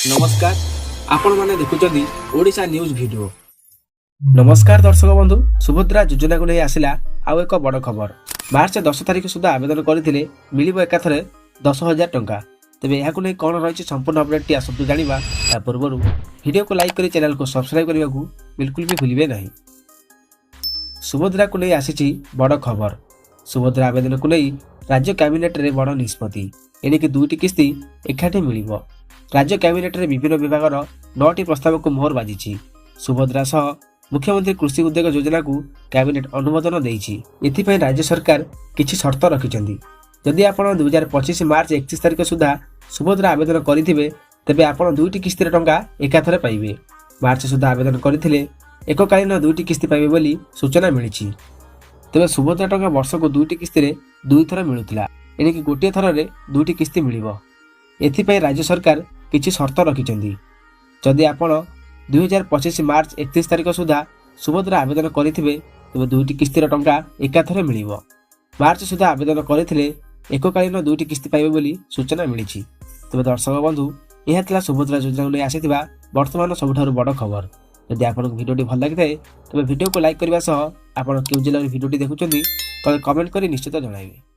नमस्कार आपण माने देखुचंदी ओडिशा न्यूज वीडियो। नमस्कार दर्शक बंधु, सुभद्रा योजना को नहीं आसिला आउ एक बड़ खबर। मार्च 10 तारिख सुधा आवेदन करथिले मिलिबो एकाथरे 10,000 टंका। तेबे यहाकु नै कोन रहिछि संपूर्ण अपडेट टी आसंतु जानिबा। ता पूर्वरु वीडियो को लाइक करी चैनल को सब्सक्राइब करबा को बिल्कुल भी भूलिबे नहीं। सुभद्रा को नहीं आसीछि बड़ खबर। सुभद्रा आवेदन को नहीं राज्य कैबिनेट रे बड़ निष्पत्ति। एनिके दुईटी किस्ती एकाठी मिलिबो। राज्य कैबिनेट रे विभिन्न विभागर 9टी प्रस्ताव को मोहर बाजिछि। सुभद्रा सह मुख्यमंत्री कृषि उद्योग योजना को कैबिनेट अनुमोदन देइछि। एथिपई राज्य सरकार किछि शर्त रखिछन्ती। जदि आपण 2025 मार्च 31 तारिख सुधा सुभद्रा आवेदन करिथिबे तेबे आपण दुईटी किस्ती टंका एकाथरे पाइबे। मार्च सुधा आवेदन करिथिले एककालीन दुईटी किस्ती पाइबे बोली सूचना मिलिछि। तेबे सुभद्रा टंका वर्ष को दुईटी किस्ती रे दुई थर मिलुतिला। एनिकि गोटे थर रे दुईटी किस्ती मिलिबो। एथिपई राज्य सरकार किछि शर्त रखिछन्ती। जदि आपण 2025 मार्च 31 तारिख सुधा सुभद्रा आवेदन करिथिबे तेबे दुईटी किस्तीर टंका एकाथरे मिलिबो। मार्च सुधा आवेदन करिथिले एककालीन दुईटी किस्ती पाइबे बोली सूचना मिलिछि। तेबे दर्शक बंधु, यह थिला सुभद्रा योजना नै आसीथिबा वर्तमान सबठारु बड़ खबर। यदि आपनको वीडियोटी भल लागिथाए तेबे वीडियो को लाइक करबा सह आपण केउ जिल्लार वीडियोटी देखुचंदी तले कमेंट करी निश्चित जणाइबे।